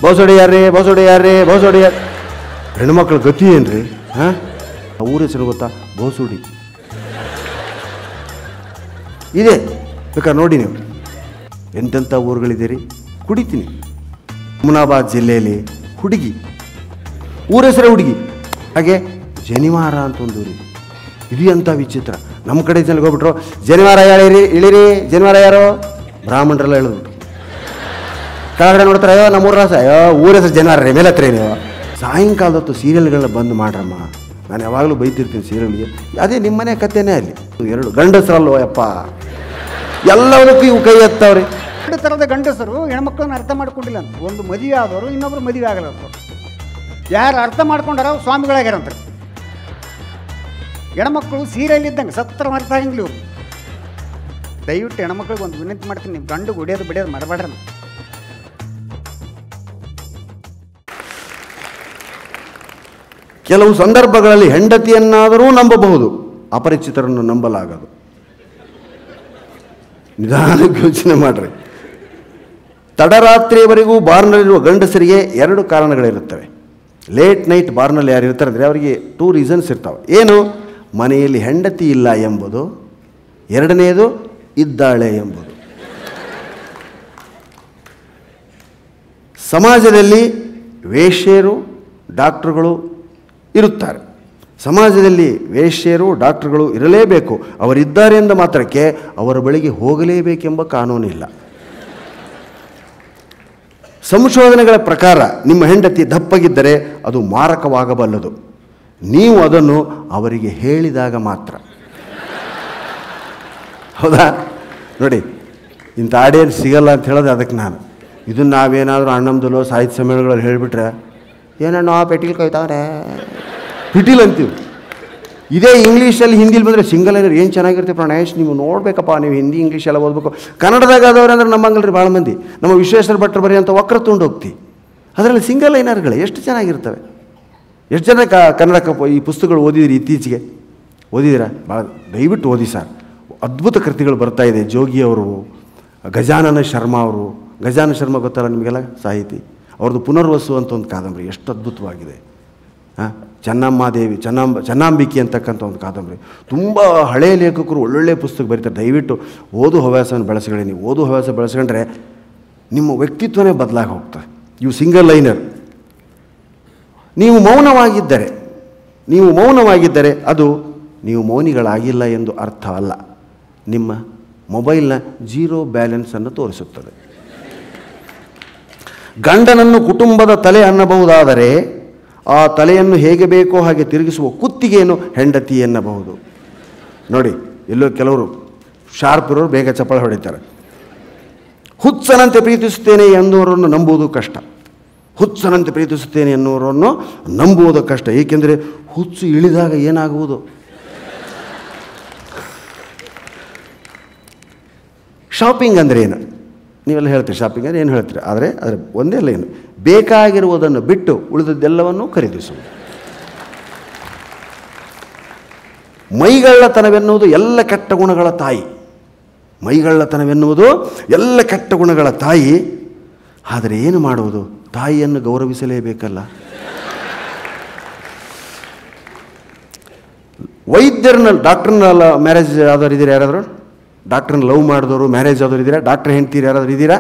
ಬೋಸೋಡಿ ಯಾರ್ರಿ ಬೋಸೋಡಿ ಯಾರ್ರಿ ಬೋಸೋಡಿ ಯಾರು ಹೆಣ್ಮಕ್ಳ ಗತಿ ಏನ್ರಿ? ಹಾಂ, ಊರ ಹೆಸರು ಗೊತ್ತಾ? ಬೋಸುಡಿ ಇದೆ, ಬೇಕಾದ್ರೆ ನೋಡಿ ನೀವು. ಎಂತೆಂಥ ಊರುಗಳಿದ್ದೀರಿ. ಕುಡಿತೀನಿ. ಹುಮನಾಬಾದ್ ಜಿಲ್ಲೆಯಲ್ಲಿ ಹುಡುಗಿ, ಊರ ಹೆಸರೇ ಹುಡುಗಿ. ಹಾಗೆ ಜನಿವಾರ ಅಂತ ಒಂದು ಊರಿ. ಇದು ಎಂಥ ವಿಚಿತ್ರ. ನಮ್ಮ ಕಡೆ ಜನಕ್ಕೆ ಹೋಗ್ಬಿಟ್ರು, ಜನಿವಾರ ಹೇಳಿರಿ ಇಳಿರಿ, ಜನಿವಾರ ಯಾರೋ ಬ್ರಾಹ್ಮಣರೆಲ್ಲ ಹೇಳಿದ್ಬಿಟ್ರು. ಕೆಳಗಡೆ ನೋಡ್ತಾರೆ, ಅಯ್ಯೋ ನಮ್ಮೂರ ರಾಸ, ಅಯ್ಯೋ ಊರ ಹೆಸರು ಜನಿವಾರ ರೀ, ಮೇಲೆ ಹತ್ರ ನೀವು. ಸಾಯಂಕಾಲದೊತ್ತು ಸೀರಿಯಲ್ಗಳನ್ನ ಬಂದ್ ಮಾಡ್ರಮ್ಮ. ನಾನು ಯಾವಾಗಲೂ ಬೈತಿರ್ತೀನಿ ಸೀರಿಯಲ್ಗೆ. ಅದೇ ನಿಮ್ಮನೆ ಕಥೆನೇ ಅಲ್ಲಿ. ಎರಡು ಗಂಡಸರಲ್ವ ಯಪ್ಪ, ಎಲ್ಲದಕ್ಕೂ ಇವು ಕೈ ಎತ್ತವ್ರಿ. ಎರಡು ಥರದ ಗಂಡಸರು ಹೆಣ್ಮಕ್ಳನ್ನ ಅರ್ಥ ಮಾಡ್ಕೊಂಡಿಲ್ಲ ಅಂತ. ಒಂದು ಮದುವೆ ಆದವರು, ಇನ್ನೊಬ್ರು ಮದುವೆ ಆಗಲ್ಲ ಅಂತ. ಯಾರು ಅರ್ಥ ಮಾಡ್ಕೊಂಡಾರ ಸ್ವಾಮಿಗಳಾಗ್ಯಾರಂತಾರೆ. ಹೆಣ್ಮಕ್ಳು ಸೀರಿಯಲ್ ಇದ್ದಂಗೆ ಸತ್ರ ಅರ್ಥ ಆಗಂಗಿಲ್ಲ ಇವರು. ದಯವಿಟ್ಟು ಹೆಣ್ಮಕ್ಳಿಗೆ ಒಂದು ವಿನಂತಿ ಮಾಡ್ತೀನಿ, ನೀವು ಗಂಡು ಹೊಡಿಯೋದು ಬಿಡಿಯೋದು ಮಾಡಬೇಡ್ರಿ. ಕೆಲವು ಸಂದರ್ಭಗಳಲ್ಲಿ ಹೆಂಡತಿಯನ್ನಾದರೂ ನಂಬಬಹುದು, ಅಪರಿಚಿತರನ್ನು ನಂಬಲಾಗದು. ನಿಧಾನಕ್ಕೆ ಯೋಚನೆ ಮಾಡ್ರಿ. ತಡರಾತ್ರಿಯವರೆಗೂ ಬಾರ್ನಲ್ಲಿರುವ ಗಂಡಸರಿಗೆ ಎರಡು ಕಾರಣಗಳಿರುತ್ತವೆ. ಲೇಟ್ ನೈಟ್ ಬಾರ್ನಲ್ಲಿ ಯಾರು ಇರ್ತಾರೆ ಅಂದರೆ ಅವರಿಗೆ 2 ರೀಸನ್ಸ್ ಇರ್ತಾವೆ. ಏನು? ಮನೆಯಲ್ಲಿ ಹೆಂಡತಿ ಇಲ್ಲ ಎಂಬುದು, ಎರಡನೆಯದು ಇದ್ದಾಳೆ ಎಂಬುದು. ಸಮಾಜದಲ್ಲಿ ವೇಶ್ಯರು ಡಾಕ್ಟರ್ಗಳು ಇರುತ್ತಾರೆ. ಸಮಾಜದಲ್ಲಿ ವೇಶ್ಯರು ಡಾಕ್ಟರ್ಗಳು ಇರಲೇಬೇಕು. ಅವರಿದ್ದಾರೆ ಎಂದ ಮಾತ್ರಕ್ಕೆ ಅವರ ಬಳಿಗೆ ಹೋಗಲೇಬೇಕೆಂಬ ಕಾನೂನಿಲ್ಲ. ಸಂಶೋಧನೆಗಳ ಪ್ರಕಾರ ನಿಮ್ಮ ಹೆಂಡತಿ ದಪ್ಪಗಿದ್ದರೆ ಅದು ಮಾರಕವಾಗಬಲ್ಲದು. ನೀವು ಅದನ್ನು ಅವರಿಗೆ ಹೇಳಿದಾಗ ಮಾತ್ರ. ಹೌದಾ? ನೋಡಿ, ಇಂಥ ಆಡಿಯನ್ಸ್ ಸಿಗಲ್ಲ ಅಂತ ಹೇಳೋದು ಅದಕ್ಕೆ ನಾನು. ಇದನ್ನು ನಾವೇನಾದರೂ ಅಣ್ಣಮ್ದಲ್ಲೋ ಸಾಹಿತ್ಯ ಸಮ್ಮೇಳನಗಳಲ್ಲಿ ಹೇಳಿಬಿಟ್ರೆ, ಏನಣ್ಣ ಪೆಟಿಲ್ ಕೊಯ್ತಾವ್ರೆ, ಪಿಟೀಲ್ ಅಂತೀವಿ. ಇದೇ ಇಂಗ್ಲೀಷಲ್ಲಿ ಹಿಂದಿಲಿ ಬಂದರೆ ಸಿಂಗಲ್ ಏನಾರು ಏನು ಚೆನ್ನಾಗಿರುತ್ತೆ ಪ್ರಾಣೇಶ್, ನೀವು ನೋಡಬೇಕಪ್ಪ, ನೀವು ಹಿಂದಿ ಇಂಗ್ಲೀಷ್ ಎಲ್ಲ ಓದಬೇಕು. ಕನ್ನಡದಾಗ ಆದವ್ರು ಅಂದ್ರೆ ನಮ್ಮಂಗಲ್ರಿ ಭಾಳ ಮಂದಿ. ನಮ್ಮ ವಿಶ್ವೇಶ್ವರ ಭಟ್ರು ಬರೀ ಅಂತ ವಕ್ರ ತುಂಡು ಹೋಗ್ತಿ. ಅದರಲ್ಲಿ ಸಿಂಗಲ್ ಲೈನರ್ಗಳು ಎಷ್ಟು ಚೆನ್ನಾಗಿರ್ತವೆ. ಎಷ್ಟು ಜನ ಕನ್ನಡ ಈ ಪುಸ್ತಕಗಳು ಓದಿದಿರಿ ಇತ್ತೀಚೆಗೆ? ಓದಿದ್ದೀರಾ? ಭಾಳ ದಯವಿಟ್ಟು ಓದಿ ಸರ್. ಅದ್ಭುತ ಕೃತಿಗಳು ಬರ್ತಾಯಿದೆ. ಜೋಗಿಯವರು, ಗಜಾನನ ಶರ್ಮಾ ಅವರು. ಗಜಾನನ ಶರ್ಮಾ ಗೊತ್ತಲ್ಲ ನಿಮಗೆಲ್ಲ, ಸಾಹಿತಿ. ಅವ್ರದ್ದು ಪುನರ್ವಸು ಅಂತ ಒಂದು ಕಾದಂಬರಿ ಎಷ್ಟು ಅದ್ಭುತವಾಗಿದೆ. ಹಾಂ, ಚೆನ್ನಾಂಬಿಕೆ ಅಂತಕ್ಕಂಥ ಒಂದು ಕಾದಂಬರಿ. ತುಂಬ ಹಳೆಯ ಲೇಖಕರು ಒಳ್ಳೊಳ್ಳೆ ಪುಸ್ತಕ ಬರೀತಾರೆ. ದಯವಿಟ್ಟು ಓದು ಹವ್ಯಾಸವನ್ನು ಬೆಳೆಸ್ಕೊಳ್ಳಿ. ನೀವು ಓದು ಹವ್ಯಾಸ ಬೆಳೆಸ್ಕೊಂಡ್ರೆ ನಿಮ್ಮ ವ್ಯಕ್ತಿತ್ವನೇ ಬದಲಾಗಿ ಹೋಗ್ತದೆ. ಇವು ಸಿಂಗಲ್ ಲೈನರ್. ನೀವು ಮೌನವಾಗಿದ್ದರೆ ಅದು ನೀವು ಮೌನಿಗಳಾಗಿಲ್ಲ ಎಂದು ಅರ್ಥ ಅಲ್ಲ. ನಿಮ್ಮ ಮೊಬೈಲ್ನ 0 ಬ್ಯಾಲೆನ್ಸನ್ನು ತೋರಿಸುತ್ತದೆ. ಗಂಡನನ್ನು ಕುಟುಂಬದ ತಲೆ ಅನ್ನಬಹುದಾದರೆ ಆ ತಲೆಯನ್ನು ಹೇಗೆ ಬೇಕೋ ಹಾಗೆ ತಿರುಗಿಸುವ ಕುತ್ತಿಗೆಯನ್ನು ಹೆಂಡತಿ ಎನ್ನಬಹುದು. ನೋಡಿ, ಎಲ್ಲೋ ಕೆಲವರು ಶಾರ್ಪ್ ಇರೋರು ಬೇಗ ಚಪ್ಪಳ ಹೊಡಿತಾರೆ. ಹುಚ್ಚನಂತೆ ಪ್ರೀತಿಸುತ್ತೇನೆ ಎನ್ನುವರನ್ನು ನಂಬುವುದು ಕಷ್ಟ. ಹುಚ್ಚನಂತೆ ಪ್ರೀತಿಸುತ್ತೇನೆ ಎನ್ನುವರನ್ನು ನಂಬುವುದು ಕಷ್ಟ. ಏಕೆಂದರೆ ಹುಚ್ಚು ಇಳಿದಾಗ ಏನಾಗುವುದು? ಶಾಪಿಂಗ್ ಅಂದರೆ ಏನು? ನೀವೆಲ್ಲ ಹೇಳ್ತೀರಿ ಶಾಪಿಂಗ್ ಅಂದರೆ ಏನು ಹೇಳ್ತೀರಿ. ಆದರೆ ಒಂದೇ ಲೈನು, ಬೇಕಾಗಿರುವುದನ್ನು ಬಿಟ್ಟು ಉಳಿದದ್ದೆಲ್ಲವನ್ನೂ ಖರೀದಿಸುವುದು. ಮೈಗಳ್ಳತನವೆನ್ನುವುದು ಎಲ್ಲ ಕೆಟ್ಟ ಗುಣಗಳ ತಾಯಿ. ಮೈಗಳ್ಳತನವೆನ್ನುವುದು ಎಲ್ಲ ಕೆಟ್ಟ ಗುಣಗಳ ತಾಯಿ. ಆದರೆ ಏನು ಮಾಡುವುದು? ತಾಯಿಯನ್ನು ಗೌರವಿಸಲೇಬೇಕಲ್ಲ. ವೈದ್ಯರನ್ನ, ಡಾಕ್ಟ್ರನ್ನ ಮ್ಯಾರೇಜ್ ಆದವ್ರು ಇದ್ದೀರಾ? ಯಾರಾದರೂ ಡಾಕ್ಟ್ರನ್ನ ಲವ್ ಮಾಡಿದವರು ಮ್ಯಾರೇಜ್ ಆದವ್ರು ಇದ್ದೀರಾ? ಡಾಕ್ಟ್ರ್ ಹೆಂಡ್ತೀರಿ ಯಾರಾದರೂ ಇದ್ದೀರಾ?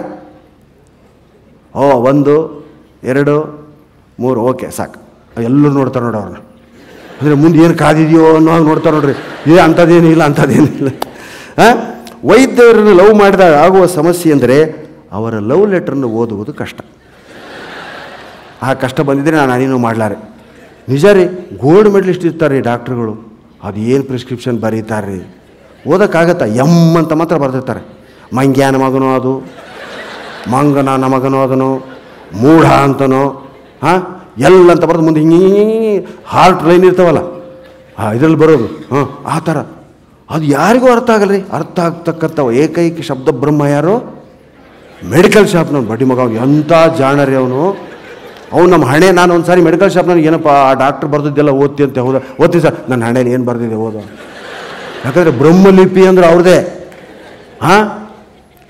1 2 3 ಓಕೆ ಸಾಕು. ಎಲ್ಲರೂ ನೋಡ್ತಾರೆ ನೋಡಿ ಅವ್ರನ್ನ. ಅಂದರೆ ಮುಂದೆ ಏನು ಕಾದಿದೆಯೋ ಅನ್ನೋ ನೋಡ್ತಾರೆ ನೋಡ್ರಿ. ಇದೆ ಅಂಥದ್ದೇನಿಲ್ಲ, ಅಂಥದ್ದೇನಿಲ್ಲ. ವೈದ್ಯರನ್ನು ಲವ್ ಮಾಡಿದಾಗ ಆಗುವ ಸಮಸ್ಯೆ ಅಂದರೆ ಅವರ ಲವ್ ಲೆಟ್ರನ್ನು ಓದುವುದು ಕಷ್ಟ. ಆ ಕಷ್ಟ ಬಂದಿದ್ದರೆ ನಾನು ಅನೇನೂ ಮಾಡಲಾರೆ. ನಿಜ ರೀ, ಗೋಲ್ಡ್ ಮೆಡಲಿಸ್ಟ್ ಇರ್ತಾರೆ ರೀ ಡಾಕ್ಟ್ರುಗಳು. ಅದು ಏನು ಪ್ರಿಸ್ಕ್ರಿಪ್ಷನ್ ಬರೀತಾರೆ ರೀ, ಓದೋಕ್ಕಾಗತ್ತಾ? ಅಂತ ಮಾತ್ರ ಬರೆದಿರ್ತಾರೆ. ಮಂಗ್ಯಾನ ಮಗನೋ ಅದು, ಮಂಗನ ಮಗನೋ ಅದನೋ, ಮೂಢ ಅಂತನೋ, ಎಲ್ಲ ಅಂತ ಬರೋದು. ಮುಂದೆ ಹಿಂಗೆ ಹಾರ್ಟ್ ಲೈನ್ ಇರ್ತಾವಲ್ಲ, ಇದರಲ್ಲಿ ಬರೋದು. ಆ ಥರ ಅದು ಯಾರಿಗೂ ಅರ್ಥ ಆಗಲ್ಲ ರೀ. ಅರ್ಥ ಆಗ್ತಕ್ಕಂಥ ಏಕೈಕ ಶಬ್ದ ಬ್ರಹ್ಮ ಯಾರು? ಮೆಡಿಕಲ್ ಶಾಪ್ನವ್ನು. ಬಡ್ಡಿ ಮಗ ಅವನು ಎಂಥ ಜಾಣರಿ ಅವನು. ಅವ್ನು ನಮ್ಮ ಹಣೆ, ನಾನು ಒಂದು ಸಾರಿ ಮೆಡಿಕಲ್ ಶಾಪ್ನಲ್ಲಿ ಏನಪ್ಪ ಆ ಡಾಕ್ಟ್ರ್ ಬರೆದಿದ್ದೆಲ್ಲ ಓದ್ತಿ ಅಂತ. ಹೌದಾ? ಓದ್ತೀನಿ ಸರ್, ನನ್ನ ಹಣೆಯಲ್ಲಿ ಏನು ಬರೆದಿದೆ ಓದೋ. ಯಾಕಂದರೆ ಬ್ರಹ್ಮಲಿಪಿ ಅಂದ್ರೆ ಅವ್ರದ್ದೇ.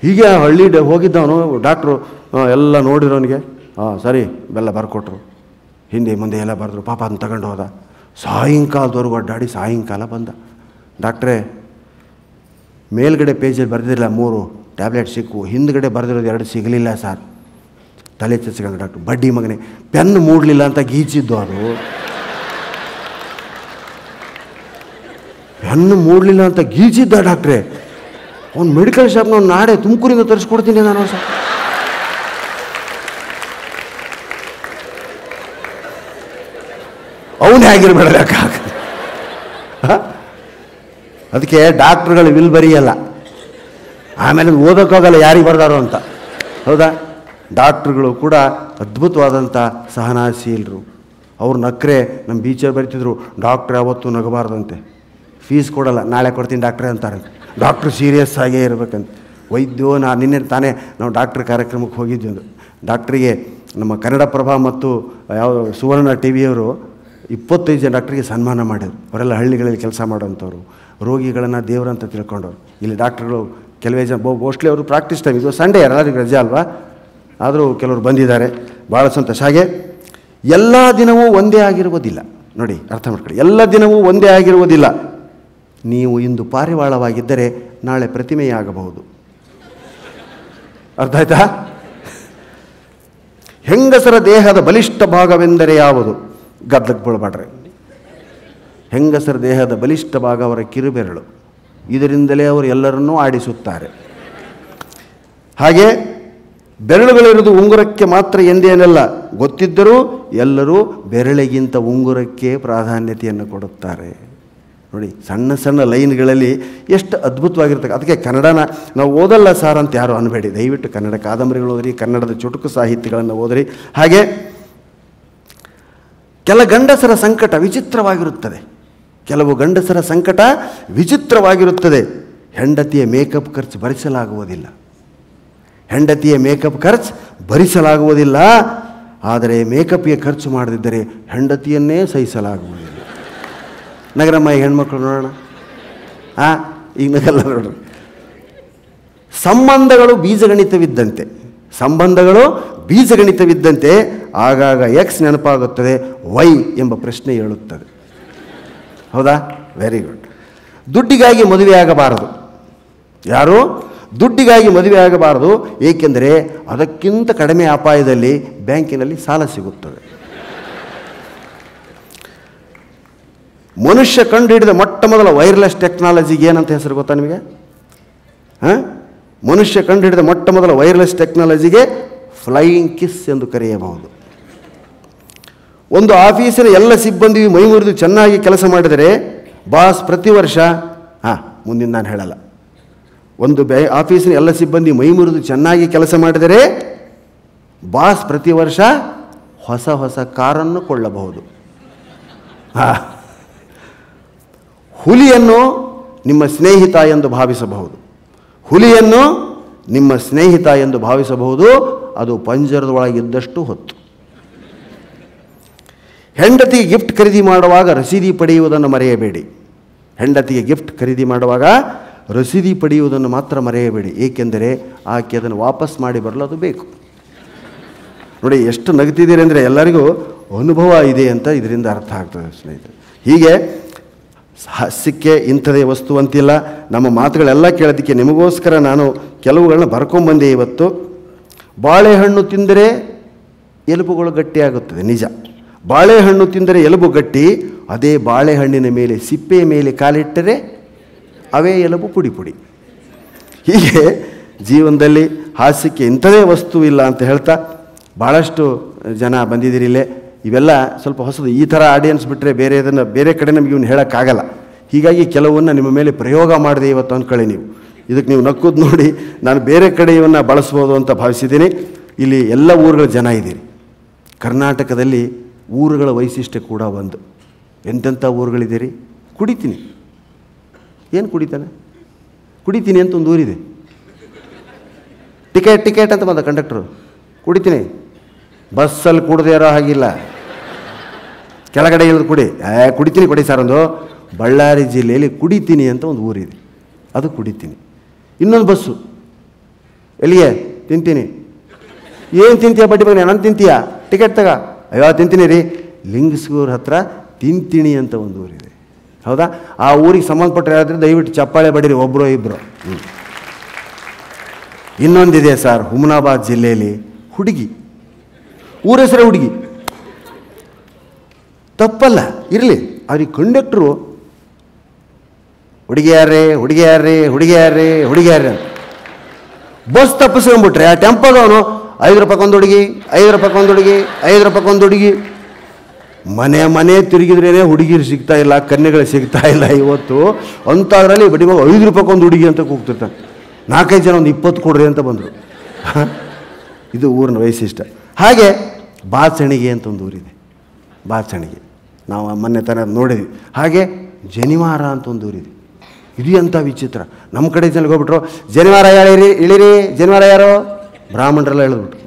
ಹೀಗೆ ಹಳ್ಳಿ ಹೋಗಿದ್ದವನು ಡಾಕ್ಟ್ರು ಎಲ್ಲ ನೋಡಿರೋನಿಗೆ ಸರಿ ಬೆಲ್ಲ ಬರ್ಕೊಟ್ರು, ಹಿಂದೆ ಮುಂದೆ ಎಲ್ಲ ಬರೆದ್ರು. ಪಾಪ ಅದನ್ನು ತಗೊಂಡು ಹೋದ. ಸಾಯಂಕಾಲದವರೆಗೂ ಅಡ್ಡಾಡಿ ಸಾಯಂಕಾಲ ಬಂದ. ಡಾಕ್ಟ್ರೇ, ಮೇಲ್ಗಡೆ ಪೇಜಲ್ಲಿ ಬರೆದಿಲ್ಲ 3 ಟ್ಯಾಬ್ಲೆಟ್ ಸಿಕ್ಕು, ಹಿಂದ್ಗಡೆ ಬರೆದಿರೋದು 2 ಸಿಗಲಿಲ್ಲ ಸರ್. ತಲೆ ಚಚ್ಕೊಂಡು ಡಾಕ್ಟ್ರು, ಬಡ್ಡಿ ಮಗನೇ ಪೆನ್ ಮೂಡಲಿಲ್ಲ ಅಂತ ಗೀಚಿದ್ದು. ಅದು ಪೆನ್ನು ಮೂಡಲಿಲ್ಲ ಅಂತ ಗೀಚಿದ್ದ ಡಾಕ್ಟ್ರೇ. ಅವ್ನು ಮೆಡಿಕಲ್ ಶಾಪ್ನ ನಾಳೆ ತುಮಕೂರಿಂದ ತರಿಸ್ಕೊಡ್ತೀನಿ ನಾನು ಸರ್. ಅವನೇ ಆಗಿರ್ಬೇಡಕ್ಕ. ಅದಕ್ಕೆ ಡಾಕ್ಟ್ರುಗಳು ವಿಲ್ ಬರೆಯಲ್ಲ, ಆಮೇಲೆ ಓದೋಕ್ಕಾಗಲ್ಲ ಯಾರಿಗೆ ಬರ್ದಾರೋ ಅಂತ. ಹೌದಾ? ಡಾಕ್ಟ್ರುಗಳು ಕೂಡ ಅದ್ಭುತವಾದಂಥ ಸಹನಾಶೀಲರು. ಅವ್ರು ನಕ್ಕರೆ ನಮ್ಮ ಬೀಚಲ್ಲಿ ಬರೀತಿದ್ರು, ಡಾಕ್ಟ್ರ್ ಯಾವತ್ತೂ ನಗಬಾರ್ದಂತೆ, ಫೀಸ್ ಕೊಡಲ್ಲ, ನಾಳೆ ಕೊಡ್ತೀನಿ ಡಾಕ್ಟ್ರೇ ಅಂತಾರಂತೆ. ಡಾಕ್ಟ್ರು ಸೀರಿಯಸ್ ಆಗೇ ಇರಬೇಕಂತ. ವೈದ್ಯೋ ನಿನ್ನೆ ತಾನೇ ನಾವು ಡಾಕ್ಟ್ರ್ ಕಾರ್ಯಕ್ರಮಕ್ಕೆ ಹೋಗಿದ್ವಿ. ಒಂದು ಡಾಕ್ಟ್ರಿಗೆ ನಮ್ಮ ಕನ್ನಡಪ್ರಭ ಮತ್ತು ಯಾವ ಸುವರ್ಣ ಟಿ ವಿಯವರು 25 ಜನ ಡಾಕ್ಟ್ರಿಗೆ ಸನ್ಮಾನ ಮಾಡಿದ್ರು. ಅವರೆಲ್ಲ ಹಳ್ಳಿಗಳಲ್ಲಿ ಕೆಲಸ ಮಾಡೋಂಥವ್ರು, ರೋಗಿಗಳನ್ನು ದೇವರಂತ ತಿಳ್ಕೊಂಡವ್ರು. ಇಲ್ಲಿ ಡಾಕ್ಟ್ರುಗಳು ಕೆಲವೇ ಜನ ಮೋಸ್ಟ್ಲಿ ಅವರು ಪ್ರಾಕ್ಟೀಸ್ ಟೈಮ್, ಇದು ಸಂಡೇ ಎಲ್ಲರಿಗೂ ರಜೆ ಅಲ್ವಾ, ಆದರೂ ಕೆಲವರು ಬಂದಿದ್ದಾರೆ, ಭಾಳ ಸಂತೋಷ. ಹಾಗೆ ಎಲ್ಲ ದಿನವೂ ಒಂದೇ ಆಗಿರುವುದಿಲ್ಲ. ನೋಡಿ, ಅರ್ಥ ಮಾಡ್ಕೊಳ್ಳಿ, ಎಲ್ಲ ದಿನವೂ ಒಂದೇ ಆಗಿರುವುದಿಲ್ಲ. ನೀವು ಇಂದು ಪಾರಿವಾಳವಾಗಿದ್ದರೆ ನಾಳೆ ಪ್ರತಿಮೆಯಾಗಬಹುದು. ಅರ್ಥ ಆಯ್ತಾ? ಹೆಂಗಸರ ದೇಹದ ಬಲಿಷ್ಠ ಭಾಗವೆಂದರೆ ಯಾವುದು? ಗದ್ದಕ್ಕೆ ಬೀಳಬೇಡ್ರಿ. ಹೆಂಗಸರ ದೇಹದ ಬಲಿಷ್ಠ ಭಾಗ ಅವರ ಕಿರುಬೆರಳು. ಇದರಿಂದಲೇ ಅವರು ಎಲ್ಲರನ್ನೂ ಆಡಿಸುತ್ತಾರೆ. ಹಾಗೆ ಬೆರಳುಗಳಿರುವುದು ಉಂಗುರಕ್ಕೆ ಮಾತ್ರ ಎಂದೇನಲ್ಲ. ಗೊತ್ತಿದ್ದರೂ ಎಲ್ಲರೂ ಬೆರಳಿಗಿಂತ ಉಂಗುರಕ್ಕೆ ಪ್ರಾಧಾನ್ಯತೆಯನ್ನು ಕೊಡುತ್ತಾರೆ. ನೋಡಿ, ಸಣ್ಣ ಸಣ್ಣ ಲೈನ್ಗಳಲ್ಲಿ ಎಷ್ಟು ಅದ್ಭುತವಾಗಿರ್ತಕ್ಕ. ಅದಕ್ಕೆ ಕನ್ನಡನ ನಾವು ಓದಲ್ಲ ಸಾರ್ ಅಂತ ಯಾರು ಅನ್ಬೇಡಿ. ದಯವಿಟ್ಟು ಕನ್ನಡ ಕಾದಂಬರಿಗಳು ಓದ್ರಿ, ಕನ್ನಡದ ಚುಟುಕು ಸಾಹಿತ್ಯಗಳನ್ನು ಓದ್ರಿ. ಹಾಗೆ ಕೆಲ ಗಂಡಸರ ಸಂಕಟ ವಿಚಿತ್ರವಾಗಿರುತ್ತದೆ. ಕೆಲವು ಗಂಡಸರ ಸಂಕಟ ವಿಚಿತ್ರವಾಗಿರುತ್ತದೆ. ಹೆಂಡತಿಯ ಮೇಕಪ್ ಖರ್ಚು ಭರಿಸಲಾಗುವುದಿಲ್ಲ. ಹೆಂಡತಿಯ ಮೇಕಪ್ ಖರ್ಚು ಭರಿಸಲಾಗುವುದಿಲ್ಲ. ಆದರೆ ಮೇಕಪ್ಗೆ ಖರ್ಚು ಮಾಡದಿದ್ದರೆ ಹೆಂಡತಿಯನ್ನೇ ಸಹಿಸಲಾಗುವುದಿಲ್ಲ. ನಗರಮ್ಮ ಈ ಹೆಣ್ಮಕ್ಳು ನೋಡೋಣ. ಈಗ ನಗಲ್ಲ ನೋಡ್ರಿ. ಸಂಬಂಧಗಳು ಬೀಜಗಣಿತವಿದ್ದಂತೆ ಆಗಾಗ ಎಕ್ಸ್ ನೆನಪಾಗುತ್ತದೆ, ವೈ ಎಂಬ ಪ್ರಶ್ನೆ ಹೇಳುತ್ತದೆ. ಹೌದಾ? Very good. ದುಡ್ಡಿಗಾಗಿ ಮದುವೆಯಾಗಬಾರದು. ಯಾರು? ದುಡ್ಡಿಗಾಗಿ ಮದುವೆಯಾಗಬಾರದು. ಏಕೆಂದರೆ ಅದಕ್ಕಿಂತ ಕಡಿಮೆ ಅಪಾಯದಲ್ಲಿ ಬ್ಯಾಂಕಿನಲ್ಲಿ ಸಾಲ ಸಿಗುತ್ತದೆ. ಮನುಷ್ಯ ಕಂಡುಹಿಡಿದ ಮೊಟ್ಟ ಮೊದಲ ವೈರ್ಲೆಸ್ ಟೆಕ್ನಾಲಜಿಗೆ ಏನಂತ ಹೆಸರು ಗೊತ್ತಾ ನಿಮಗೆ? ಮನುಷ್ಯ ಕಂಡುಹಿಡಿದ ಮೊಟ್ಟ ಮೊದಲ ವೈರ್ಲೆಸ್ ಟೆಕ್ನಾಲಜಿಗೆ ಫ್ಲೈಯಿಂಗ್ ಕಿಸ್ ಎಂದು ಕರೆಯಬಹುದು. ಒಂದು ಆಫೀಸಿನ ಎಲ್ಲ ಸಿಬ್ಬಂದಿಯು ಮೈಮುರಿದು ಚೆನ್ನಾಗಿ ಕೆಲಸ ಮಾಡಿದರೆ ಬಾಸ್ ಪ್ರತಿ ವರ್ಷ ಮುಂದಿನ ನಾನು ಹೇಳಲ್ಲ. ಒಂದು ಆಫೀಸಿನ ಎಲ್ಲ ಸಿಬ್ಬಂದಿ ಮೈಮುರಿದು ಚೆನ್ನಾಗಿ ಕೆಲಸ ಮಾಡಿದರೆ ಬಾಸ್ ಪ್ರತಿ ವರ್ಷ ಹೊಸ ಹೊಸ ಕಾರನ್ನು ಕೊಳ್ಳಬಹುದು. ಹುಲಿಯನ್ನು ನಿಮ್ಮ ಸ್ನೇಹಿತ ಎಂದು ಭಾವಿಸಬಹುದು. ಹುಲಿಯನ್ನು ನಿಮ್ಮ ಸ್ನೇಹಿತ ಎಂದು ಭಾವಿಸಬಹುದು. ಅದು ಪಂಜರದ ಒಳಗಿದ್ದಷ್ಟು ಹೊತ್ತು. ಹೆಂಡತಿಗೆ ಗಿಫ್ಟ್ ಖರೀದಿ ಮಾಡುವಾಗ ರಸೀದಿ ಪಡೆಯುವುದನ್ನು ಮರೆಯಬೇಡಿ. ಹೆಂಡತಿಗೆ ಗಿಫ್ಟ್ ಖರೀದಿ ಮಾಡುವಾಗ ರಸೀದಿ ಪಡೆಯುವುದನ್ನು ಮಾತ್ರ ಮರೆಯಬೇಡಿ. ಏಕೆಂದರೆ ಆಕೆ ಅದನ್ನು ವಾಪಸ್ ಮಾಡಿ ಬರಲು ಅದು ಬೇಕು. ನೋಡಿ, ಎಷ್ಟು ನಗ್ತಿದ್ದೀರಿ ಅಂದರೆ ಎಲ್ಲರಿಗೂ ಅನುಭವ ಇದೆ ಅಂತ ಇದರಿಂದ ಅರ್ಥ ಆಗ್ತದೆ ಸ್ನೇಹಿತರೆ. ಹೀಗೆ ಹಾಸ್ಯಕ್ಕೆ ಇಂಥದೇ ವಸ್ತು ಅಂತಿಲ್ಲ. ನಮ್ಮ ಮಾತುಗಳೆಲ್ಲ ಕೇಳೋದಕ್ಕೆ ನಿಮಗೋಸ್ಕರ ನಾನು ಕೆಲವುಗಳನ್ನ ಬರ್ಕೊಂಬಂದೆ ಇವತ್ತು. ಬಾಳೆಹಣ್ಣು ತಿಂದರೆ ಎಲುಬುಗಳು ಗಟ್ಟಿಯಾಗುತ್ತದೆ, ನಿಜ. ಬಾಳೆಹಣ್ಣು ತಿಂದರೆ ಎಲುಬು ಗಟ್ಟಿ. ಅದೇ ಬಾಳೆಹಣ್ಣಿನ ಮೇಲೆ ಸಿಪ್ಪೆ ಮೇಲೆ ಕಾಲಿಟ್ಟರೆ ಅವೇ ಎಲುಬು ಪುಡಿ ಪುಡಿ. ಹೀಗೆ ಜೀವನದಲ್ಲಿ ಹಾಸ್ಯಕ್ಕೆ ಇಂಥದೇ ವಸ್ತು ಇಲ್ಲ ಅಂತ ಹೇಳ್ತಾ ಭಾಳಷ್ಟು ಜನ ಬಂದಿದ್ದೀರಿ ಇಲ್ಲೇ. ಇವೆಲ್ಲ ಸ್ವಲ್ಪ ಹೊಸದು. ಈ ಥರ ಆಡಿಯನ್ಸ್ ಬಿಟ್ಟರೆ ಬೇರೆ ಕಡೆ ನಮಗೆ ಇವನು ಹೇಳೋಕ್ಕಾಗಲ್ಲ. ಹೀಗಾಗಿ ಕೆಲವನ್ನು ನಿಮ್ಮ ಮೇಲೆ ಪ್ರಯೋಗ ಮಾಡಿದೆ ಇವತ್ತು ಅಂದ್ಕೊಳ್ಳಿ. ಇದಕ್ಕೆ ನೀವು ನಕ್ಕುದು ನೋಡಿ ನಾನು ಬೇರೆ ಕಡೆ ಇವನ್ನು ಬಳಸ್ಬೋದು ಅಂತ ಭಾವಿಸಿದ್ದೀನಿ. ಇಲ್ಲಿ ಎಲ್ಲ ಊರುಗಳ ಜನ ಇದ್ದೀರಿ. ಕರ್ನಾಟಕದಲ್ಲಿ ಊರುಗಳ ವೈಶಿಷ್ಟ್ಯ ಕೂಡ ಒಂದು. ಎಂತೆಂಥ ಊರುಗಳಿದ್ದೀರಿ. ಕುಡಿತೀನಿ. ಏನು ಕುಡಿತಾನೆ? ಕುಡಿತೀನಿ ಅಂತ ಒಂದು ಊರಿದೆ. ಟಿಕೆಟ್ ಅಂತ ಬಂದ ಕಂಡಕ್ಟ್ರು. ಕುಡಿತೀನಿ. ಬಸ್ಸಲ್ಲಿ ಕುಡ್ದೇ ಇರೋ ಹಾಗಿಲ್ಲ. ಕೆಳಗಡೆ ಇಳಿದು ಕುಡಿತೀನಿ ಕೊಡಿ ಸರ್. ಒಂದು ಬಳ್ಳಾರಿ ಜಿಲ್ಲೆಯಲ್ಲಿ ಕುಡಿತೀನಿ ಅಂತ ಒಂದು ಊರಿದೆ, ಅದು ಕುಡಿತೀನಿ. ಇನ್ನೊಂದು ಬಸ್ಸು ಎಲ್ಲಿಗೆ? ತಿಂತೀನಿ. ಏನು ತಿಂತೀಯ ಬಡ್ಡಿ ಮಗನೇ, ನಾನು ತಿಂತೀಯ, ಟಿಕೆಟ್ ತಗ. ಅಯ್ಯೋ ತಿಂತೀನಿ ರೀ. ಲಿಂಗಸ್ಗೂರು ಹತ್ರ ತಿಂತಿಣಿ ಅಂತ ಒಂದು ಊರಿದೆ, ಹೌದಾ? ಆ ಊರಿಗೆ ಸಂಬಂಧಪಟ್ಟರೆ ಯಾರಾದರೆ ದಯವಿಟ್ಟು ಚಪ್ಪಾಳೆ ಬಡೀರಿ, ಒಬ್ಬರು ಇಬ್ಬರು. ಇನ್ನೊಂದಿದೆ ಸರ್, ಹುಮನಾಬಾದ್ ಜಿಲ್ಲೆಯಲ್ಲಿ ಹುಡುಗಿ, ಊರ ಹೆಸರೇ ಹುಡುಗಿ, ತಪ್ಪಲ್ಲ ಇರಲಿ. ಅವ್ರಿಗೆ ಕಂಡಕ್ಟ್ರು ಹುಡುಗಿಯಾರೇ ಹುಡುಗಿಯಾರೇ ಹುಡುಗಿಯಾರೇ ಹುಡುಗಿಯಾರೇ ಅಂತ ಬಸ್ ತಪ್ಪಿಸ್ಕೊಂಡ್ಬಿಟ್ರೆ ಆ ಟೆಂಪೋದವನು 5 ರೂಪಾಯಿಗೊಂದು ಹುಡುಗಿ, 5 ರೂಪಾಯಿಗೊಂದು ಹುಡುಗಿ, 5 ರೂಪಾಯಿಗೊಂದು ಹುಡುಗಿ. ಮನೆ ಮನೆ ತಿರುಗಿದ್ರೇ ಹುಡುಗಿರು ಸಿಗ್ತಾ ಇಲ್ಲ, ಕನ್ಯೆಗಳು ಸಿಗ್ತಾ ಇಲ್ಲ ಇವತ್ತು. ಅಂಥದ್ರಲ್ಲಿ ಬಡ್ಡಿ ಮಗ 5 ರೂಪಾಯಿಗೊಂದು ಹುಡುಗಿ ಅಂತ ಕೂಗ್ತಿರ್ತಾನೆ. 4-5 ಜನ ಒಂದು 20 ಕೊಡ್ರಿ ಅಂತ ಬಂದರು. ಇದು ಊರಿನ ವೈಶಿಷ್ಟ್ಯ. ಹಾಗೆ ಬಾಚಣಿಗೆ ಅಂತ ಒಂದು ಊರಿದೆ, ಬಾಚಣಿಗೆ ನಾವು ಮೊನ್ನೆ ತನ ನೋಡಿದ್ವಿ. ಹಾಗೆ ಜನಿವಾರ ಅಂತ ಒಂದು ಊರಿದೆ. ಇದು ಎಂಥ ವಿಚಿತ್ರ. ನಮ್ಮ ಕಡೆ ಜನಕ್ಕೆ ಹೋಗ್ಬಿಟ್ರು, ಜನಿವಾರ ಹೇಳಿರಿ ಇಳಿರಿ, ಜನಿವಾರ ಯಾರೋ ಬ್ರಾಹ್ಮಣರೆಲ್ಲ ಹೇಳಿದ್ಬಿಟ್ರು.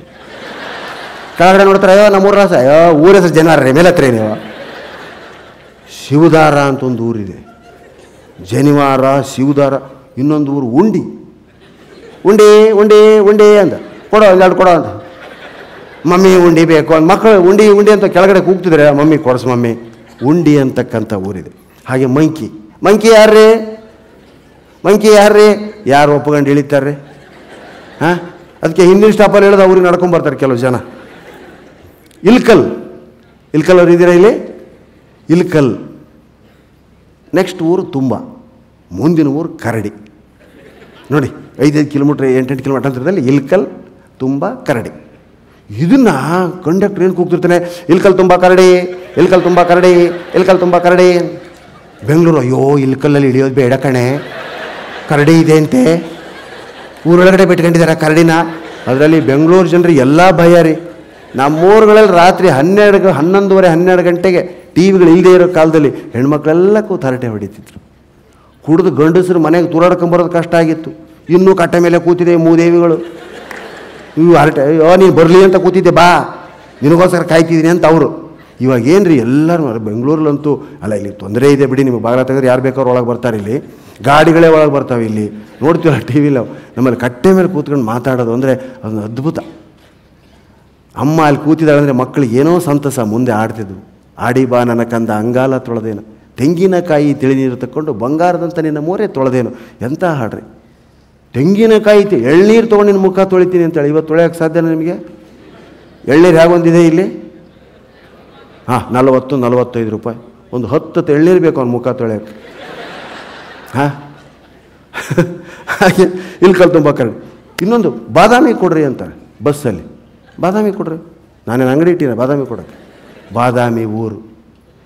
ಕೆಳಗಡೆ ನೋಡ್ತಾರೆ, ಅಯ್ಯೋ ನಮ್ಮೂರ ರಾಸ, ಅಯ್ಯೋ ಊರ ಹೆಸರು ಜನಿವಾರ ರೀ, ಮೇಲೆ ಹತ್ರ ನೀವು. ಶಿವದಾರ ಅಂತ ಒಂದು ಊರಿದೆ, ಜನಿವಾರ ಶಿವದಾರ. ಇನ್ನೊಂದು ಊರು ಉಂಡಿ, ಉಂಡಿ ಉಂಡಿ ಉಂಡಿ ಅಂತ ಕೊಡೋ, ಒಂದೆರಡು ಕೊಡೋ ಅಂತ. ಮಮ್ಮಿ ಉಂಡಿ ಬೇಕು ಅಂತ ಮಕ್ಕಳು ಉಂಡಿ ಉಂಡಿ ಅಂತ ಕೆಳಗಡೆ ಕೂಗ್ತಿದ್ರೆ, ಮಮ್ಮಿ ಕೊಡಿಸ್ ಮಮ್ಮಿ, ಉಂಡಿ ಅಂತಕ್ಕಂಥ ಊರಿದೆ. ಹಾಗೆ ಮಂಕಿ, ಮಂಕಿ ಯಾರ್ರೀ, ಮಂಕಿ ಯಾರ್ರೀ, ಯಾರು ಒಪ್ಕೊಂಡು ಇಳಿತಾರೆ? ಹಾಂ, ಅದಕ್ಕೆ ಹಿಂದಿನ ಸ್ಟಾಪಲ್ಲಿ ಹೇಳೋದು ಅವ್ರಿಗೆ ನಡ್ಕೊಂಬರ್ತಾರೆ ಕೆಲವು ಜನ. ಇಲ್ಕಲ್, ಇಲ್ಕಲ್ ಅವ್ರು ಇದ್ದೀರಾ ಇಲ್ಲಿ? ಇಲ್ಕಲ್. ನೆಕ್ಸ್ಟ್ ಊರು ತುಂಬ, ಮುಂದಿನ ಊರು ಕರಡಿ. ನೋಡಿ 5-5 ಕಿಲೋಮೀಟ್ರ್ 8-8 ಕಿಲೋಮೀಟ್ರ್ ಅಂತರದಲ್ಲಿ ಇಲ್ಕಲ್, ತುಂಬ, ಕರಡಿ. ಇದನ್ನು ಕಂಡಕ್ಟರ್ ಏನು ಕೂಗ್ತಿರ್ತಾನೆ, ಇಲ್ಕಲ್ ತುಂಬ ಕರಡಿ, ಇಲ್ಕಲ್ ತುಂಬ ಕರಡಿ, ಇಲ್ಕಲ್ ತುಂಬ ಕರಡಿ. ಬೆಂಗಳೂರು, ಅಯ್ಯೋ ಇಲ್ಕಲ್ಲಲ್ಲಿ ಇಳಿಯೋದು ಬೇಡ ಕಣೆ, ಕರಡಿ ಇದೆ ಅಂತೆ, ಊರೊಳಗಡೆ ಬಿಟ್ಕೊಂಡಿದ್ದಾರೆ ಕರಡಿನ. ಅದರಲ್ಲಿ ಬೆಂಗಳೂರು ಜನರಿಗೆ ಎಲ್ಲ ಭಯ ರೀ. ನಮ್ಮೂರುಗಳಲ್ಲಿ ರಾತ್ರಿ 11:30-12 ಗಂಟೆಗೆ ಟಿ ವಿಗಳು ಇಲ್ಲದೆ ಇರೋ ಕಾಲದಲ್ಲಿ ಹೆಣ್ಮಕ್ಳೆಲ್ಲ ಕೂತು ಹರಟೆ ಹೊಡಿತಿದ್ರು. ಕುಡಿದು ಗಂಡಸರು ಮನೆಗೆ ತೂರಾಡ್ಕೊಂಬರೋದು ಕಷ್ಟ ಆಗಿತ್ತು. ಇನ್ನೂ ಕಟ್ಟೆ ಮೇಲೆ ಕೂತಿದೆ ಮೂದೇವಿಗಳು, ಇವು ಹರಟೆ, ಅಯ್ಯೋ ನೀನು ಬರಲಿ ಅಂತ ಕೂತಿದ್ದೆ, ಬಾ ನಿನಗೋಸ್ಕರ ಕಾಯ್ತಿದ್ದೀನಿ ಅಂತ ಅವರು. ಇವಾಗ ಏನು ರೀ, ಎಲ್ಲರೂ ಬೆಂಗಳೂರಲ್ಲಂತೂ ಅಲ್ಲ, ಇಲ್ಲಿ ತೊಂದರೆ ಇದೆ ಬಿಡಿ, ನಿಮಗೆ ಬಾಗಿಲ ತೆಗೆದ್ರೆ ಯಾರು ಬೇಕಾದ್ರೂ ಒಳಗೆ ಬರ್ತಾರೆ. ಇಲ್ಲಿ ಗಾಡಿಗಳೇ ಒಳಗೆ ಬರ್ತಾವೆ. ಇಲ್ಲಿ ನೋಡ್ತೀವಲ್ಲ ಟಿ ವಿಲಿ, ನಮ್ಮಲ್ಲಿ ಕಟ್ಟೆ ಮೇಲೆ ಕೂತ್ಕೊಂಡು ಮಾತಾಡೋದು ಅಂದರೆ ಅದೊಂದು ಅದ್ಭುತ. ಅಮ್ಮ ಅಲ್ಲಿ ಕೂತಿದ್ದಾಳೆ ಅಂದರೆ ಮಕ್ಕಳಿಗೆ ಏನೋ ಸಂತಸ, ಮುಂದೆ ಆಡ್ತಿದ್ವು. ಆಡಿ ಬಾ ನನ್ನ ಕಂದ ಅಂಗಾಲ ತೊಳೆದೇನು, ತೆಂಗಿನಕಾಯಿ ತಿಳಿ ನೀರು ತಕ್ಕೊಂಡು ಬಂಗಾರದಂತ ನಿನ್ನ ಮೋರೆ ತೊಳೆದೇನು. ಎಂಥ ಹಾಡ್ರಿ. ತೆಂಗಿನಕಾಯಿ ಎಳ್ನೀರು ತೊಗೊಂಡು ನಿನ್ನ ಮುಖ ತೊಳಿತೀನಿ ಅಂತೇಳಿ ಇವತ್ತು ತೊಳೆಯೋಕ್ಕೆ ಸಾಧ್ಯನಾ ನಿಮಗೆ? ಎಳ್ನೀರು ಹೇಗೊಂದಿದೆ ಇಲ್ಲಿ? ಹಾಂ, 40-45 ರೂಪಾಯಿ ಒಂದು 10 ಎಳ್ನೀರು ಬೇಕು ಅವ್ನು ಮುಖ ತೊಳೆಯೋಕ್ಕೆ. ಹಾಂ, ಹಾಗೆ ಇಲ್ಕಲ್ ತುಂಬ ಕರಡಿ. ಇನ್ನೊಂದು ಬಾದಾಮಿ ಕೊಡ್ರಿ ಅಂತಾರೆ ಬಸ್ಸಲ್ಲಿ, ಬಾದಾಮಿ ಕೊಡ್ರಿ. ನಾನೇನು ಅಂಗಡಿ ಇಟ್ಟಿನ ಬಾದಾಮಿ ಕೊಡೋಕ್ಕೆ? ಬಾದಾಮಿ ಊರು.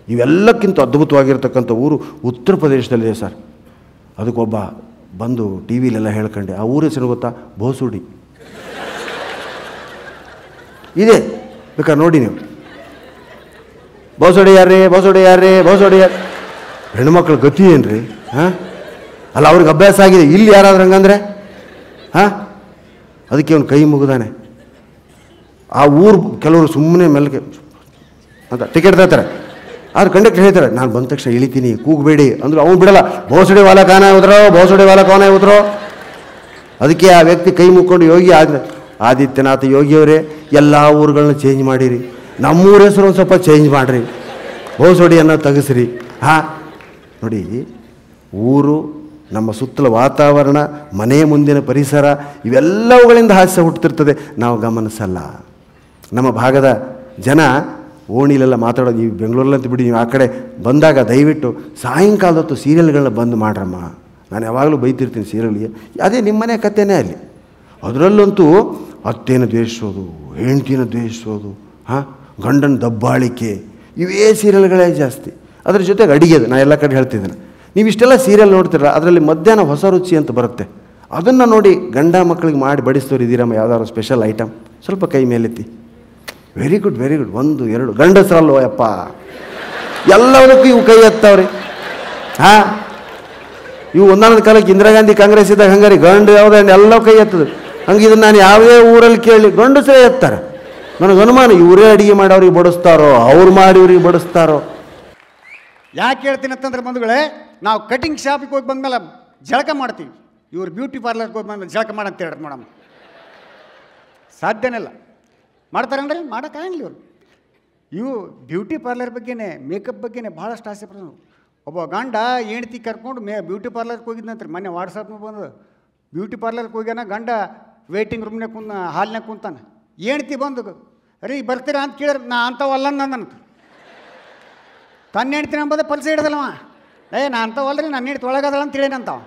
ಇವೆಲ್ಲಕ್ಕಿಂತ ಅದ್ಭುತವಾಗಿರ್ತಕ್ಕಂಥ ಊರು ಉತ್ತರ ಪ್ರದೇಶದಲ್ಲಿದೆ ಸರ್. ಅದಕ್ಕೊಬ್ಬ ಬಂದು ಟಿ ವಿಲೆಲ್ಲ ಹೇಳ್ಕೊಂಡೆ. ಆ ಊರ ಹೆಸರು ಗೊತ್ತಾ? ಬೋಸುಡಿ ಇದೆ, ಬೇಕಾದ್ರೆ ನೋಡಿ ನೀವು. ಬೋಸೋಡಿ ಯಾರ್ರಿ, ಬೋಸೋಡಿ ಯಾರ್ರಿ, ಬೋಸೋಡಿ ಯಾರು? ಹೆಣ್ಮಕ್ಳು ಗತಿ ಏನು ರೀ? ಹಾಂ, ಅಲ್ಲ ಅವ್ರಿಗೆ ಅಭ್ಯಾಸ ಆಗಿದೆ. ಇಲ್ಲಿ ಯಾರಾದ್ರೂ ಹಂಗಂದ್ರೆ ಹಾಂ, ಅದಕ್ಕೆ ಅವ್ನು ಕೈ ಮುಗಿದಾನೆ. ಆ ಊರು ಕೆಲವರು ಸುಮ್ಮನೆ ಮೆಲ್ಗೆ ಅಂತ ಟಿಕೆಟ್ ತರ್ತಾರೆ. ಆದ್ರೆ ಕಂಡಕ್ಟರ್ ಹೇಳ್ತಾರೆ, ನಾನು ಬಂದ ತಕ್ಷಣ ಇಳಿತೀನಿ, ಕೂಗಬೇಡಿ ಅಂದ್ರೆ ಅವ್ನು ಬಿಡಲ್ಲ. ಬೋಸಡಿ ವಾಲ ಕಾನ ಉದ್ರೋ, ಬೋಸಡಿ ವಾಲ ಕಾನ ಉದ್ರೋ. ಅದಕ್ಕೆ ಆ ವ್ಯಕ್ತಿ ಕೈ ಮುಕ್ಕೊಂಡು, ಯೋಗಿ ಆದಿತ್ಯನಾಥ ಯೋಗಿಯವರೇ, ಎಲ್ಲ ಊರುಗಳನ್ನ ಚೇಂಜ್ ಮಾಡಿರಿ, ನಮ್ಮೂರ ಹೆಸರು ಒಂದು ಸ್ವಲ್ಪ ಚೇಂಜ್ ಮಾಡಿರಿ, ಬೋಸಡಿಯನ್ನು ತೆಗೆಸ್ರಿ. ಹಾಂ, ನೋಡಿ, ಊರು, ನಮ್ಮ ಸುತ್ತಲ ವಾತಾವರಣ, ಮನೆಯ ಮುಂದಿನ ಪರಿಸರ, ಇವೆಲ್ಲವುಗಳಿಂದ ಹಾಸ್ಯ ಹುಟ್ಟುತ್ತಿರ್ತದೆ, ನಾವು ಗಮನಿಸಲ್ಲ. ನಮ್ಮ ಭಾಗದ ಜನ ಓಣಿಲೆಲ್ಲ ಮಾತಾಡೋದು. ನೀವು ಬೆಂಗಳೂರಲ್ಲಂತ ಬಿಡಿ, ನೀವು ಆ ಕಡೆ ಬಂದಾಗ ದಯವಿಟ್ಟು ಸಾಯಂಕಾಲದ ಹೊತ್ತು ಸೀರಿಯಲ್ಗಳನ್ನ ಬಂದು ಮಾಡ್ರಮ್ಮ. ನಾನು ಯಾವಾಗಲೂ ಬೈತಿರ್ತೀನಿ ಸೀರಿಯಲ್ಗೆ. ಅದೇ ನಿಮ್ಮ ಮನೆ ಕಥೆನೇ ಅಲ್ಲಿ. ಅದರಲ್ಲಂತೂ ಅತ್ತೇನ ದ್ವೇಷಿಸೋದು, ಹೆಂಡ್ತಿನ ದ್ವೇಷಿಸೋದು, ಹಾಂ, ಗಂಡನ ದಬ್ಬಾಳಿಕೆ, ಇವೇ ಸೀರಿಯಲ್ಗಳೇ ಜಾಸ್ತಿ. ಅದ್ರ ಜೊತೆಗೆ ಅಡಿಗೆದು ನಾನು ಎಲ್ಲ ಕಡೆ ಹೇಳ್ತಿದ್ದೇನೆ. ನೀವು ಇಷ್ಟೆಲ್ಲ ಸೀರಿಯಲ್ ನೋಡ್ತೀರ, ಅದರಲ್ಲಿ ಮಧ್ಯಾಹ್ನ ಹೊಸ ರುಚಿ ಅಂತ ಬರುತ್ತೆ. ಅದನ್ನು ನೋಡಿ ಗಂಡ ಮಕ್ಕಳಿಗೆ ಮಾಡಿ ಬಡಿಸ್ತವ್ರು ಇದ್ದೀರಮ್ಮ, ಯಾವ್ದಾದ್ರು ಸ್ಪೆಷಲ್ ಐಟಮ್ ಸ್ವಲ್ಪ ಕೈ ಮೇಲೆತ್ತಿ. Very good, very good. 1-2 ಗಂಡಸರಲ್ವ ಯಪ್ಪ, ಎಲ್ಲದಕ್ಕೂ ಇವು ಕೈ ಎತ್ತವ್ರಿ. ಹಾಂ, ಇವು ಒಂದಾನೊಂದು ಕಾಲಕ್ಕೆ ಇಂದಿರಾ ಗಾಂಧಿ ಕಾಂಗ್ರೆಸ್ ಇದ್ದಾಗ ಹಂಗಾರಿ ಗಂಡು ಯಾವುದೇ ಎಲ್ಲವೂ ಕೈ ಎತ್ತದು. ಹಂಗೆ ಇದನ್ನು ನಾನು ಯಾವುದೇ ಊರಲ್ಲಿ ಕೇಳಿ ಗಂಡಸರೇ ಎತ್ತಾರೆ. ನನಗೆ ಅನುಮಾನ, ಇವರೇ ಅಡುಗೆ ಮಾಡಿ ಅವ್ರಿಗೆ ಬಡಿಸ್ತಾರೋ, ಅವ್ರು ಮಾಡಿ ಇವ್ರಿಗೆ ಬಡಿಸ್ತಾರೋ. ಯಾಕೆ ಹೇಳ್ತೀನಿ ಅಂತಂದ್ರೆ ಬಂಧುಗಳೇ, ನಾವು ಕಟಿಂಗ್ ಶಾಪಿಗೆ ಹೋಗಿ ಬಂದಮೇಲೆ ಜಳಕ ಮಾಡ್ತೀವಿ, ಇವ್ರು ಬ್ಯೂಟಿ ಪಾರ್ಲರ್ಗೆ ಹೋಗಿ ಬಂದ್ಮೇಲೆ ಜಳಕ ಮಾಡಂತ ಹೇಳ್ರಿ ಮೇಡಮ್. ಸಾಧ್ಯನೇ ಇಲ್ಲ. ಮಾಡ್ತಾರನ್ರಿ? ಮಾಡೋಕ್ಕಾಗಲಿ ಇವರು. ಇವು ಬ್ಯೂಟಿ ಪಾರ್ಲರ್ ಬಗ್ಗೆನೇ, ಮೇಕಪ್ ಬಗ್ಗೆನೇ ಭಾಳಷ್ಟು ಆಸೆ ಪಡೋದು. ಒಬ್ಬ ಗಂಡ ಹೆಂಡ್ತಿ ಕರ್ಕೊಂಡು ಬ್ಯೂಟಿ ಪಾರ್ಲರ್ಗೆ ಹೋಗಿದ್ನಂತ್ರಿ. ಮೊನ್ನೆ ವಾಟ್ಸಪ್ನ ಬಂದು ಬ್ಯೂಟಿ ಪಾರ್ಲರ್ಗೆ ಹೋಗ್ಯಾನ, ಗಂಡ ವೇಟಿಂಗ್ ರೂಮ್ನಾಗ ಹಾಲ್ನಾಗ ಕುಂತಾನೆ. ಹೆಂಡ್ತಿ ಬಂದು ರೀ ಬರ್ತೀರಾ ಅಂತ ಕೇಳಿದ್ರೆ ನಾ ಅಂಥವಲ್ಲ ನಂದಂತ. ತನ್ನ ಹೆಂಡ್ತಿ ನಂಬುದೇ ಪಲ್ಸೆ ಹಿಡ್ದಲ್ಲವ. ನಾ ಅಂಥವಲ್ಲರಿ, ನನ್ನ ಹೆಂಡ್ತಿ ಒಳಗದಳ ಅಂತ ಹೇಳೇನಂತಾವ.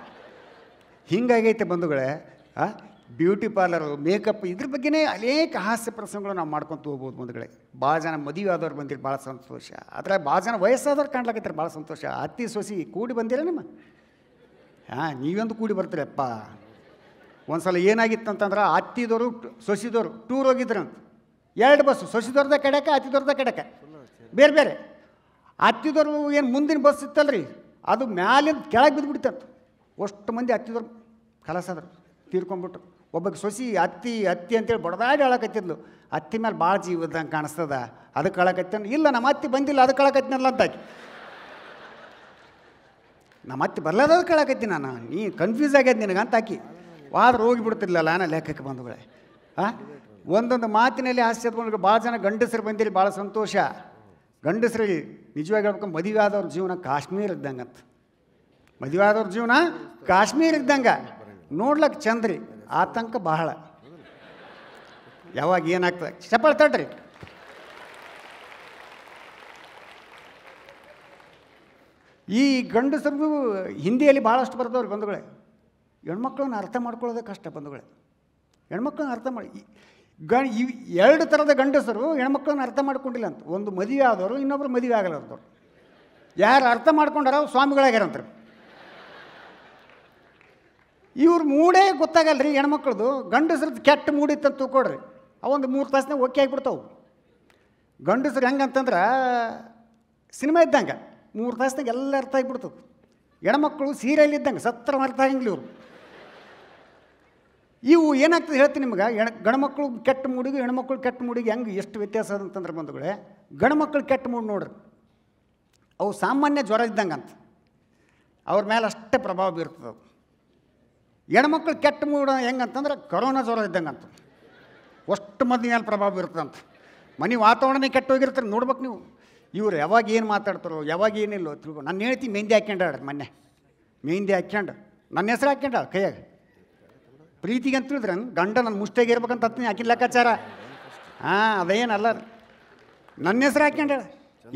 ಹಿಂಗಾಗೈತೆ ಬಂಧುಗಳೇ. ಬ್ಯೂಟಿ ಪಾರ್ಲರು, ಮೇಕಪ್, ಇದ್ರ ಬಗ್ಗೆನೇ ಅನೇಕ ಹಾಸ್ಯ ಪ್ರಸಂಗಗಳು ನಾವು ಮಾಡ್ಕೊತ ಹೋಗ್ಬೋದು ಬಂಧುಗಳೇ. ಭಾಳ ಜನ ಮದುವೆ ಆದವ್ರು ಬಂದಿರಿ, ಭಾಳ ಸಂತೋಷ. ಆದರೆ ಭಾಳ ಜನ ವಯಸ್ಸಾದವ್ರು ಕಾಣ್ಲಾಕತ್ತಾರೆ, ಭಾಳ ಸಂತೋಷ. ಅತ್ತಿ ಸೊಸಿ ಕೂಡಿ ಬಂದಿರ ನಿಮ್ಮ? ನೀವೊಂದು ಕೂಡಿ ಬರ್ತೀರಪ್ಪ. ಒಂದು ಸಲ ಏನಾಗಿತ್ತು ಅಂತಂದ್ರೆ, ಅತ್ತಿದವರು ಸೊಸಿದವರು ಟೂರ್ ಹೋಗಿದ್ರಂತ. 2 ಬಸ್ಸು, ಸೊಸಿದವ್ರದ ಕಡೆಕ ಅತ್ತಿದವ್ರದ ಕಡೆಕ ಬೇರೆ ಬೇರೆ. ಅತ್ತಿದವರು ಏನು ಮುಂದಿನ ಬಸ್ ಇತ್ತಲ್ರಿ, ಅದು ಮ್ಯಾಲಿಂದ ಕೆಳಗೆ ಬಿದ್ದುಬಿಡ್ತಂತ. ಅಷ್ಟು ಮಂದಿ ಅತ್ತಿದವ್ರು ಕಲಸಾದ್ರು, ತೀರ್ಕೊಂಡ್ಬಿಟ್ರು. ಒಬ್ಬಕ್ಕೆ ಸೊಸಿ ಅತ್ತಿ ಅತ್ತಿ ಅಂತೇಳಿ ಬಡದಾಡಿ ಅಳಕತ್ತಿದ್ಲು. ಅತ್ತಿ ಮೇಲೆ ಭಾಳ ಜೀವದಂಗೆ ಕಾಣಿಸ್ತದ, ಅದಕ್ಕೆ ಅಳಕತ್ತೇನು? ಇಲ್ಲ, ನಮ್ಮ ಅತ್ತಿ ಬಂದಿಲ್ಲ, ಅದಕ್ಕೆ ಅಳಕತ್ತಿನಲ್ಲ ಅಂತಾಕಿ. ನಮ್ಮ ಅತ್ತಿ ಬರ್ಲಾದಕ್ಕೆ ಅಳಕತ್ತೀನಿ ನಾನು, ನೀ ಕನ್ಫ್ಯೂಸ್ ಆಗ್ಯದ ನಿನಗೆ ಅಂತ ಹಾಕಿ ವಾದ್ರೆ ಹೋಗಿಬಿಡ್ತಿರ್ಲಿಲ್ಲ ನಾನು ಲೆಕ್ಕಕ್ಕೆ ಬಂಧುಗಳೇ. ಒಂದೊಂದು ಮಾತಿನಲ್ಲಿ ಹಾಸ್ಯದ ಬಂದು ಭಾಳ ಜನ ಗಂಡಸರು ಬಂದಿರಿ, ಭಾಳ ಸಂತೋಷ. ಗಂಡಸರಿಗೆ ನಿಜವಾಗಿ ಹೇಳ್ಬೇಕು, ಮದುವೆ ಆದವ್ರ ಜೀವನ ಕಾಶ್ಮೀರ ಇದ್ದಂಗಂತ. ಮದುವೆ ಆದವ್ರ ಜೀವನ ಕಾಶ್ಮೀರ ಇದ್ದಂಗೆ, ನೋಡ್ಲಕ್ಕೆ ಚಂದ್ರಿ, ಆತಂಕ ಬಹಳ. ಯಾವಾಗ ಏನಾಗ್ತದೆ ಚಪ್ಪಾಳೆ ತಟ್ರಿ. ಈ ಗಂಡಸರಿಗೂ ಹಿಂದಿಯಲ್ಲಿ ಭಾಳಷ್ಟು ಬರ್ತವ್ರಿ ಬಂಧುಗಳೇ. ಹೆಣ್ಮಕ್ಳನ್ನ ಅರ್ಥ ಮಾಡ್ಕೊಳ್ಳೋದೇ ಕಷ್ಟ ಬಂಧುಗಳೇ. ಹೆಣ್ಮಕ್ಳನ್ನ ಅರ್ಥ ಮಾಡಿ ಇವು 2 ಥರದ ಗಂಡಸರು ಹೆಣ್ಮಕ್ಳನ್ನ ಅರ್ಥ ಮಾಡ್ಕೊಂಡಿಲ್ಲ ಅಂತ. ಒಂದು ಮದುವೆ ಆದವರು, ಇನ್ನೊಬ್ರು ಮದುವೆ ಆಗಲಾರ್ದವ್ರು. ಯಾರು ಅರ್ಥ ಮಾಡ್ಕೊಂಡಾರ ಸ್ವಾಮಿಗಳಾಗ್ಯಾರಂತಾರೆ. ಇವ್ರ ಮೂಡೇ ಗೊತ್ತಾಗಲ್ಲ ರೀ ಹೆಣ್ಮಕ್ಳದು. ಗಂಡಸ್ರದ್ದು ಕೆಟ್ಟ ಮೂಡಿತ್ತಂತ ತಿಳ್ಕೊಡ್ರಿ, ಅವೊಂದು 3 ತಾಸನಾಗ ಓಕೆ ಆಗಿಬಿಡ್ತಾವೆ. ಗಂಡಸ್ರು ಹೆಂಗಂತಂದ್ರೆ ಸಿನಿಮಾ ಇದ್ದಂಗೆ 3 ತಾಸನಾಗ ಎಲ್ಲ ಅರ್ಥ ಆಗಿಬಿಡ್ತವೆ. ಹೆಣ್ಮಕ್ಳು ಸೀರಿಯಲ್ ಇದ್ದಂಗೆ ಸತ್ರ ಅರ್ಥ ಆಗಂಗಿಲ್ಲ ಇವರು. ಇವು ಏನಾಗ್ತದೆ ಹೇಳ್ತೀನಿ ನಿಮ್ಗೆ. ಗಂಡ್ಮಕ್ಳು ಕೆಟ್ಟ ಮೂಡಿಗೆ ಹೆಣ್ಮಕ್ಳು ಕೆಟ್ಟ ಮೂಡಿಗೆ ಹೆಂಗೆ ಎಷ್ಟು ವ್ಯತ್ಯಾಸ ಅಂತಂದ್ರೆ ಬಂಧುಗಳೇ, ಗಂಡ್ಮಕ್ಳು ಕೆಟ್ಟ ಮೂಡಿ ನೋಡ್ರಿ, ಅವು ಸಾಮಾನ್ಯ ಜ್ವರ ಇದ್ದಂಗೆ ಅಂತ, ಅವ್ರ ಮೇಲೆ ಅಷ್ಟೇ ಪ್ರಭಾವ ಬೀರ್ತದೆ. ಹೆಣ್ಮಕ್ಳು ಕೆಟ್ಟ ಮೂಡ ಹೆಂಗಂತಂದ್ರೆ ಕರೋನಾ ಜ್ವರ ಇದ್ದಂಗೆ ಅಂತ, ಅಷ್ಟು ಮಂದಿ ಮೇಲೆ ಪ್ರಭಾವ ಬೀರ್ತದಂತ. ಮನೆ ವಾತಾವರಣ ಕೆಟ್ಟು ಹೋಗಿರ್ತಾರೆ ನೋಡ್ಬೇಕು ನೀವು. ಇವ್ರು ಯಾವಾಗ ಏನು ಮಾತಾಡ್ತಾರೋ, ಯಾವಾಗ ಏನಿಲ್ಲೋ ತಿಳ್ಕೊ. ನಾನು ಹೇಳ್ತೀನಿ, ಮೆಹಂದಿ ಹಾಕ್ಯಂಡಾಡ್ರಿ, ಮೊನ್ನೆ ಮೆಹಂದಿ ಹಾಕ್ಯಂಡು ನನ್ನ ಹೆಸ್ರು ಹಾಕ್ಯಂಡ ಕೈಯಾಗ. ಪ್ರೀತಿಗೆ ಅಂತ ತಿಳಿದ್ರೆ ಗಂಡ ನನ್ನ ಮುಷ್ಟಿಗೆ ಇರ್ಬೇಕಂತ ಹತ್ತೀನಿ, ಹಾಕಿನ ಲೆಕ್ಕಾಚಾರ. ಅದೇನಲ್ಲ, ನನ್ನ ಹೆಸ್ರು ಹಾಕ್ಯಂಡಾಳ.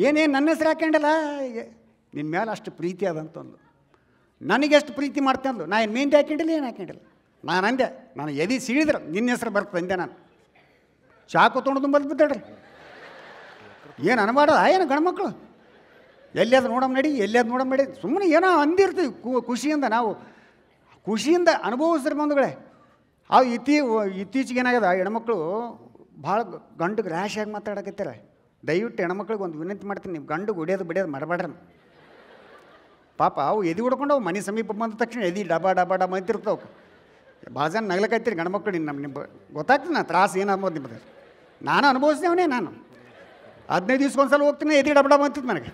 ಏನೇನು ನನ್ನ ಹೆಸ್ರು ಹಾಕ್ಯಂಡಲ್ಲ, ನಿನ್ನ ಮೇಲೆ ಅಷ್ಟು ಪ್ರೀತಿ ಅದಂತಂದು. ನನಗೆಷ್ಟು ಪ್ರೀತಿ ಮಾಡ್ತೆ ಅಂದು. ನಾ ಏನು ಮೆಹಂದಿ ಹಾಕ್ಯಂಡಿಲ್ಲ, ಏನು ಹಾಕ್ಯಂಡಿಲ್ಲ. ನಾನು ಅಂದೆ, ನಾನು ಎದಿ ಸಿಳಿದ್ರೆ ನಿನ್ನ ಹೆಸ್ರು ಬರ್ತದೆ ಅಂದೆ. ನಾನು ಚಾಕು ತೊಗೊಂಡು ಬಂದು ಬಿದ್ದಾಡ್ರಿ. ಏನು ಅನ್ಬಾರ್ದ ಏನು ಗಂಡ್ಮಕ್ಳು. ಎಲ್ಲಿಯಾದ್ರು ನೋಡಮ್ಮ ನಡಿ, ಎಲ್ಲಿಯಾದ್ರು ನೋಡಮ್ಮ ನಡಿ, ಸುಮ್ಮನೆ ಏನೋ ಅಂದಿರ್ತೀವಿ ಖುಷಿಯಿಂದ. ನಾವು ಖುಷಿಯಿಂದ ಅನುಭವಿಸ್ರಿ ಬಂಧುಗಳೇ. ಅವು ಇತ್ತೀಚೆಗೆ ಏನಾಗ್ಯದ, ಹೆಣ್ಮಕ್ಳು ಭಾಳ ಗಂಡಿಗೆ ರ್ಯಾಶ್ ಆಗಿ ಮಾತಾಡಕತ್ತಾರೆ. ದಯವಿಟ್ಟು ಹೆಣ್ಮಕ್ಳಿಗೆ ಒಂದು ವಿನಂತಿ ಮಾಡ್ತೀನಿ, ನೀವು ಗಂಡಿಗೆ ಹೊಡಿಯೋದು ಬಿಡಿಯೋದು ಮಾಡಬೇಡ್ರಿ. ಪಾಪ ಅವು ಎದಿ ಹೊಡ್ಕೊಂಡು ಅವು ಮನೆ ಸಮೀಪ ಬಂದ ತಕ್ಷಣ ಎದಿ ಡಬಾ ಡಬಾ ಡಬಾ ಅಂತಿರ್ತಾವೆ. ಭಾಳ ಜನ ನಗ್ಲಕೈತಿರಿ ಗಂಡ್ಮಕ್ಳು. ನಿಮ್ಮ ಗೊತ್ತಾಗ್ತದೆ ನಾ ತ್ರಾಸು ಏನಾಗ್ಬೋದು ನಿಮ್ಮದು. ನಾನು ಅನುಭವಿಸ್ತೇವನೇ. ನಾನು 15 ದಿವ್ಸಕ್ಕೊಂದ್ಸಲ ಹೋಗ್ತೀನಿ, ಎದಿ ಡಬ ಡಬ ಅಂತಿದ್ದು ನನಗೆ.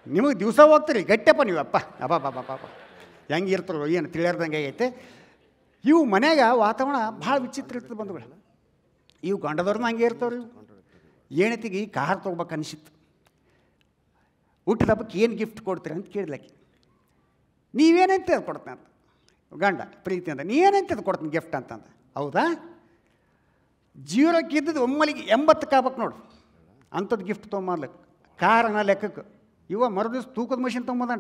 ನಿಮಗೆ ದಿವಸ ಹೋಗ್ತೀರಿ ಗಟ್ಟಿಯಪ್ಪ ನೀವು. ಅಪ್ಪ ಅಬ್ಬಾ ಪಾಪ ಪಾಪ ಹೆಂಗೆ ಇರ್ತಾರೋ ಏನು ತಿಳಿಯಾರ್ದಂಗೆ ಆಗೈತೆ. ಇವು ಮನ್ಯಾಗ ವಾತಾವರಣ ಭಾಳ ವಿಚಿತ್ರ ಇರ್ತದೆ ಬಂಧುಗಳು. ಇವು ಗಂಡದವ್ರನ್ನ ಹಂಗೆ ಇರ್ತಾವ್ರಿ. ಏಣತಿಗೆ ಕಾರ್ ತೊಗೋಬೇಕು ಅನಿಸಿತ್ತು. ಹುಟ್ಟಿದ ಹಬ್ಬಕ್ಕೆ ಏನು ಗಿಫ್ಟ್ ಕೊಡ್ತೀರಿ ಅಂತ ಕೇಳಿದ್ಲಾಕಿ. ನೀವೇನೈತೆ ಅದು ಕೊಡ್ತೀನಿ ಅಂತ ಗಂಡ ಪ್ರೀತಿಯಿಂದ. ನೀವೇನೈತೆ ಅದು ಕೊಡ್ತೀನಿ ಗಿಫ್ಟ್ ಅಂತಂದ. ಹೌದಾ, 0ಕ್ಕೆ ಇದ್ದದ್ದು ಒಮ್ಮಲಿಗೆ 80ಕ್ಕೆ ಆಗ್ಬೇಕು ನೋಡು ಅಂಥದ್ದು ಗಿಫ್ಟ್ ತೊಗೊಂಬರ್ಲಿಕ್ಕೆ. ಕಾರಣ ಲೆಕ್ಕಕ್ಕೆ ಇವ ಮರುದಿವ್ಸ ತೂಕದ ಮಷಿನ್ ತೊಗೊಂಬಂದ್ರಿ.